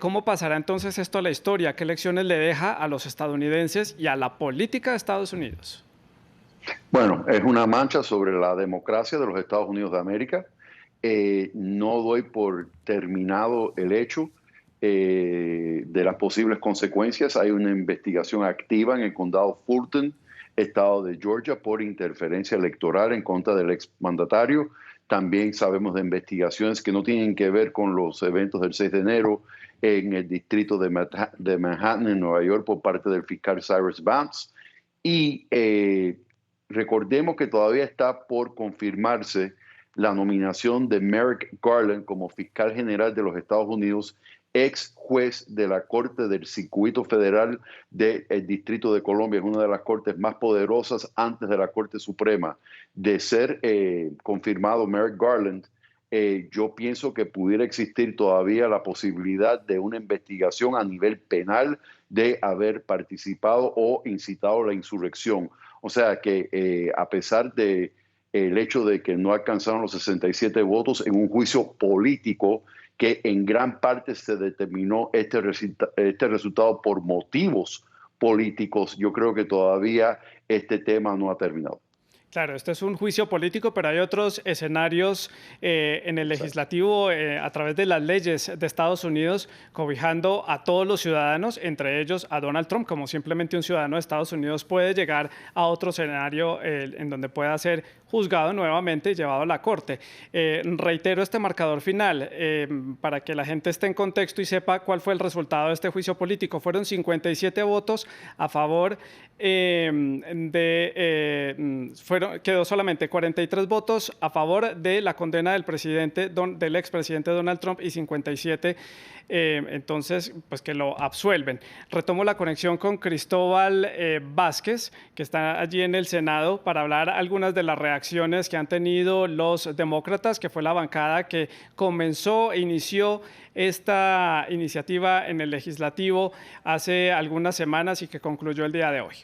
¿Cómo pasará entonces esto a la historia? ¿Qué lecciones le deja a los estadounidenses y a la política de Estados Unidos? Bueno, es una mancha sobre la democracia de los Estados Unidos de América. No doy por terminado el hecho de las posibles consecuencias. Hay una investigación activa en el condado Fulton, estado de Georgia, por interferencia electoral en contra del exmandatario. También sabemos de investigaciones que no tienen que ver con los eventos del 6 de enero en el distrito de Manhattan, en Nueva York, por parte del fiscal Cyrus Vance. Y recordemos que todavía está por confirmarse la nominación de Merrick Garland como fiscal general de los Estados Unidos ex juez de la Corte del Circuito Federal del Distrito de Colombia, es una de las cortes más poderosas antes de la Corte Suprema, de ser confirmado Merrick Garland, yo pienso que pudiera existir todavía la posibilidad de una investigación a nivel penal de haber participado o incitado la insurrección. O sea que a pesar de el hecho de que no alcanzaron los 67 votos en un juicio político, que en gran parte se determinó este resultado por motivos políticos, yo creo que todavía este tema no ha terminado. Claro, este es un juicio político, pero hay otros escenarios en el legislativo a través de las leyes de Estados Unidos cobijando a todos los ciudadanos, entre ellos a Donald Trump, como simplemente un ciudadano de Estados Unidos puede llegar a otro escenario en donde pueda ser juzgado nuevamente y llevado a la corte. Reitero este marcador final para que la gente esté en contexto y sepa cuál fue el resultado de este juicio político. Fueron 57 votos a favor quedó solamente 43 votos a favor de la condena del expresidente Donald Trump y 57 entonces pues que lo absuelven. Retomo la conexión con Cristóbal Vázquez, que está allí en el Senado, para hablar algunas de las reacciones que han tenido los demócratas, que fue la bancada que inició esta iniciativa en el legislativo hace algunas semanas y que concluyó el día de hoy.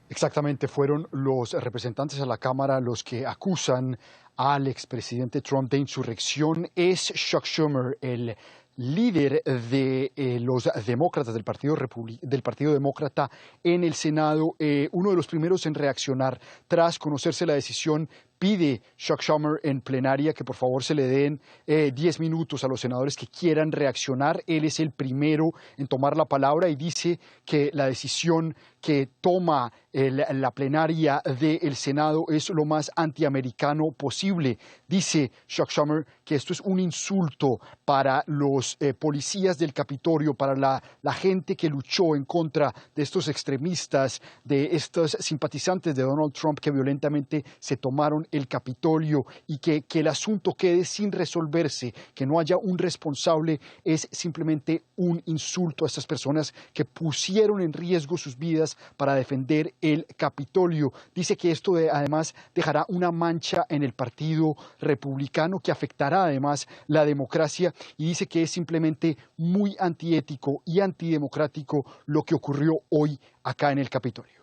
Exactamente, fueron los representantes a la Cámara los que acusan al expresidente Trump de insurrección. Es Chuck Schumer, el líder de los demócratas del Partido Demócrata en el Senado, uno de los primeros en reaccionar tras conocerse la decisión. Pide Chuck Schumer en plenaria que por favor se le den 10 minutos a los senadores que quieran reaccionar. Él es el primero en tomar la palabra y dice que la decisión que toma la plenaria del Senado es lo más antiamericano posible. Dice Chuck Schumer que esto es un insulto para los policías del Capitolio, para la gente que luchó en contra de estos extremistas, de estos simpatizantes de Donald Trump que violentamente se tomaron el Capitolio, y que el asunto quede sin resolverse, que no haya un responsable, es simplemente un insulto a estas personas que pusieron en riesgo sus vidas para defender el Capitolio. Dice que esto además dejará una mancha en el Partido Republicano que afectará además la democracia, y dice que es simplemente muy antiético y antidemocrático lo que ocurrió hoy acá en el Capitolio.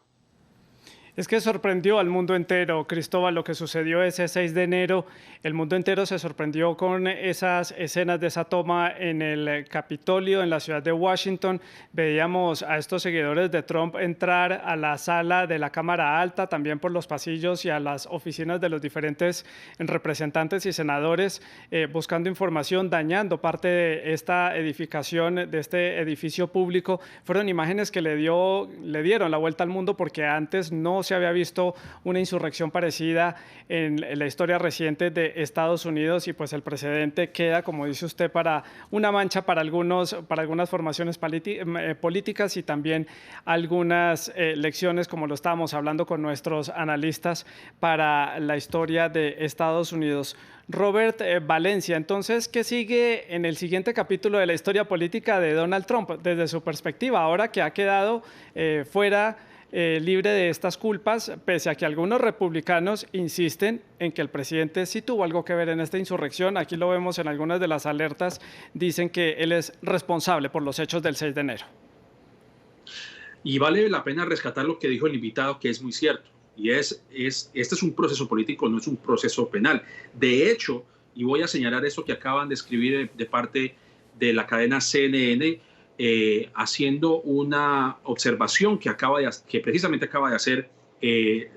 Es que sorprendió al mundo entero, Cristóbal, lo que sucedió ese 6 de enero. El mundo entero se sorprendió con esas escenas de esa toma en el Capitolio, en la ciudad de Washington. Veíamos a estos seguidores de Trump entrar a la sala de la Cámara Alta, también por los pasillos y a las oficinas de los diferentes representantes y senadores, buscando información, dañando parte de esta edificación, de este edificio público. Fueron imágenes que le dieron la vuelta al mundo, porque antes no se había visto una insurrección parecida en la historia reciente de Estados Unidos, y pues el precedente queda, como dice usted, para una mancha para algunas formaciones políticas y también algunas lecciones, como lo estábamos hablando con nuestros analistas, para la historia de Estados Unidos. Robert Valencia, entonces, ¿qué sigue en el siguiente capítulo de la historia política de Donald Trump desde su perspectiva, ahora que ha quedado fuera libre de estas culpas, pese a que algunos republicanos insisten en que el presidente sí tuvo algo que ver en esta insurrección? Aquí lo vemos en algunas de las alertas, dicen que él es responsable por los hechos del 6 de enero. Y vale la pena rescatar lo que dijo el invitado, que es muy cierto, y este es un proceso político, no es un proceso penal. De hecho, y voy a señalar eso que acaban de escribir de parte de la cadena CNN, haciendo una observación que precisamente acaba de hacer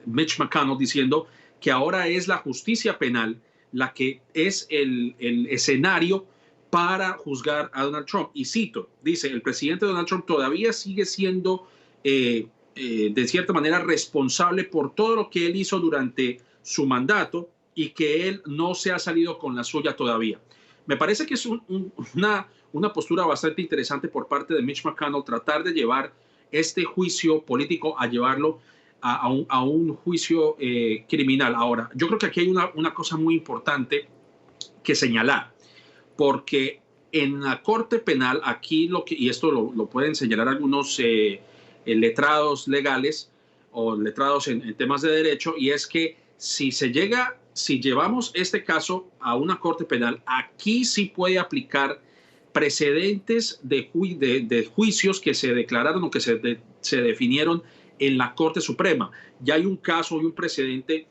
Mitch McConnell, diciendo que ahora es la justicia penal la que es el escenario para juzgar a Donald Trump. Y cito, dice, el presidente Donald Trump todavía sigue siendo de cierta manera responsable por todo lo que él hizo durante su mandato y que él no se ha salido con la suya todavía. Me parece que es una postura bastante interesante por parte de Mitch McConnell, tratar de llevar este juicio político a llevarlo a un juicio criminal. Ahora, yo creo que aquí hay una cosa muy importante que señalar. porque en la Corte Penal, aquí y esto lo pueden señalar algunos letrados legales o letrados en temas de derecho, y es que si llevamos este caso a una Corte Penal, aquí sí puede aplicar precedentes de juicios que se declararon o que se definieron en la Corte Suprema. Ya hay un caso y un precedente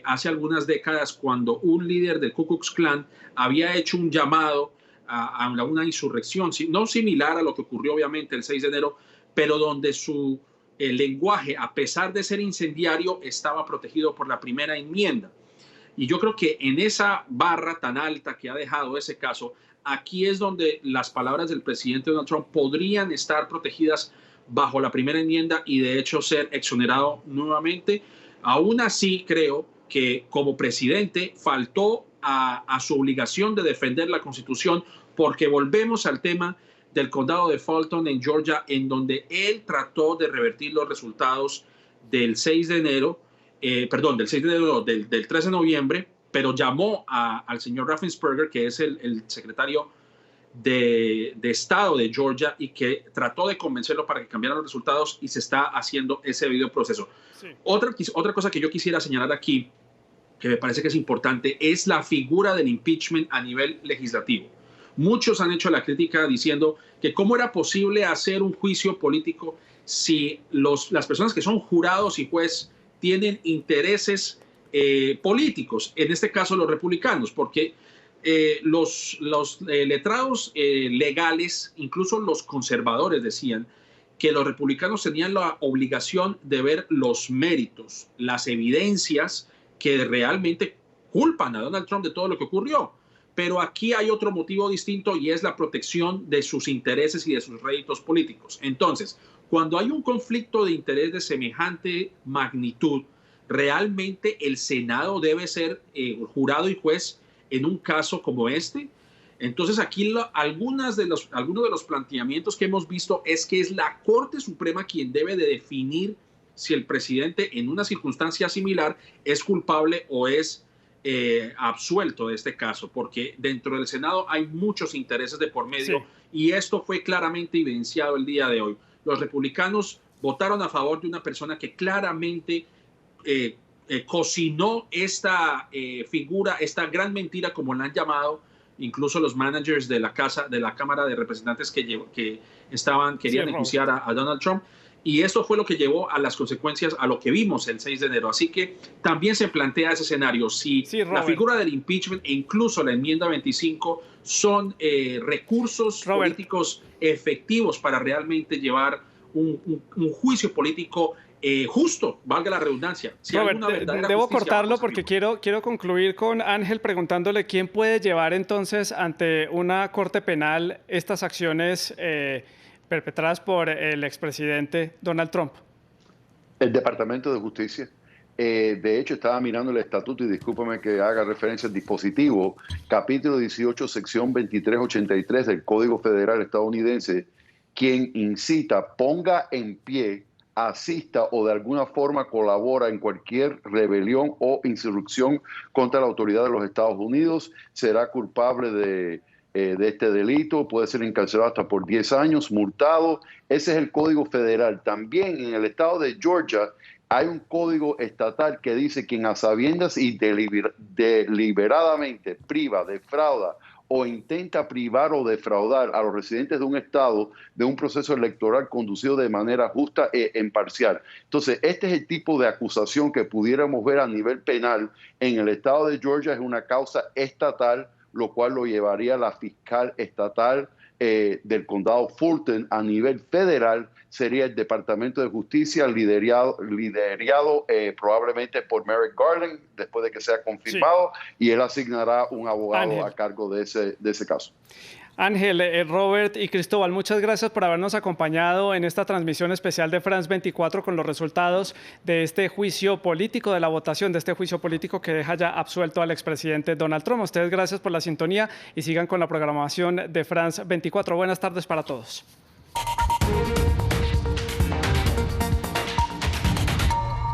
hace algunas décadas cuando un líder del Ku Klux Klan había hecho un llamado a una insurrección, no similar a lo que ocurrió obviamente el 6 de enero, pero donde su lenguaje, a pesar de ser incendiario, estaba protegido por la primera enmienda. Y yo creo que en esa barra tan alta que ha dejado ese caso, aquí es donde las palabras del presidente Donald Trump podrían estar protegidas bajo la primera enmienda y de hecho ser exonerado nuevamente. Aún así, creo que como presidente faltó a su obligación de defender la Constitución, porque volvemos al tema del condado de Fulton en Georgia, en donde él trató de revertir los resultados del 6 de enero, del 3 de noviembre, pero llamó al señor Raffensperger, que es el secretario de Estado de Georgia, y que trató de convencerlo para que cambiara los resultados, y se está haciendo ese debido proceso. Sí. Otra cosa que yo quisiera señalar aquí, que me parece que es importante, es la figura del impeachment a nivel legislativo. Muchos han hecho la crítica diciendo que cómo era posible hacer un juicio político si las personas que son jurados y juez tienen intereses políticos, en este caso los republicanos, porque los letrados legales, incluso los conservadores, decían que los republicanos tenían la obligación de ver los méritos, las evidencias que realmente culpan a Donald Trump de todo lo que ocurrió. Pero aquí hay otro motivo distinto, y es la protección de sus intereses y de sus réditos políticos. Entonces, cuando hay un conflicto de interés de semejante magnitud, realmente el Senado debe ser jurado y juez en un caso como este. Entonces, aquí algunos de los planteamientos que hemos visto es que es la Corte Suprema quien debe de definir si el presidente en una circunstancia similar es culpable o es absuelto de este caso, porque dentro del Senado hay muchos intereses de por medio, sí. Y esto fue claramente evidenciado el día de hoy. Los republicanos votaron a favor de una persona que claramente cocinó esta figura, esta gran mentira, como la han llamado incluso los managers de la Cámara de Representantes que querían enjuiciar a Donald Trump. Y esto fue lo que llevó a las consecuencias, a lo que vimos el 6 de enero. Así que también se plantea ese escenario. Si la figura del impeachment e incluso la enmienda 25 son recursos políticos efectivos para realmente llevar un juicio político justo, valga la redundancia. Si Robert, debo cortarlo porque quiero concluir con Ángel preguntándole quién puede llevar entonces ante una corte penal estas acciones perpetradas por el expresidente Donald Trump. El Departamento de Justicia. De hecho, estaba mirando el estatuto y discúlpame que haga referencia al dispositivo, capítulo 18, sección 2383 del Código Federal estadounidense, quien incita, ponga en pie, asista o de alguna forma colabora en cualquier rebelión o insurrección contra la autoridad de los Estados Unidos, será culpable de este delito, puede ser encarcelado hasta por 10 años, multado. Ese es el Código Federal. También en el estado de Georgia hay un código estatal que dice quien a sabiendas y deliberadamente priva, defrauda o intenta privar o defraudar a los residentes de un estado de un proceso electoral conducido de manera justa e imparcial. Entonces, este es el tipo de acusación que pudiéramos ver a nivel penal en el estado de Georgia. Es una causa estatal, lo cual lo llevaría a la fiscal estatal del condado Fulton. A nivel federal sería el Departamento de Justicia liderado probablemente por Merrick Garland, después de que sea confirmado, sí. Y él asignará un abogado Ángel a cargo de ese caso. Ángel, Robert y Cristóbal, muchas gracias por habernos acompañado en esta transmisión especial de France 24 con los resultados de este juicio político, de la votación de este juicio político que deja ya absuelto al expresidente Donald Trump. A ustedes gracias por la sintonía y sigan con la programación de France 24. Buenas tardes para todos.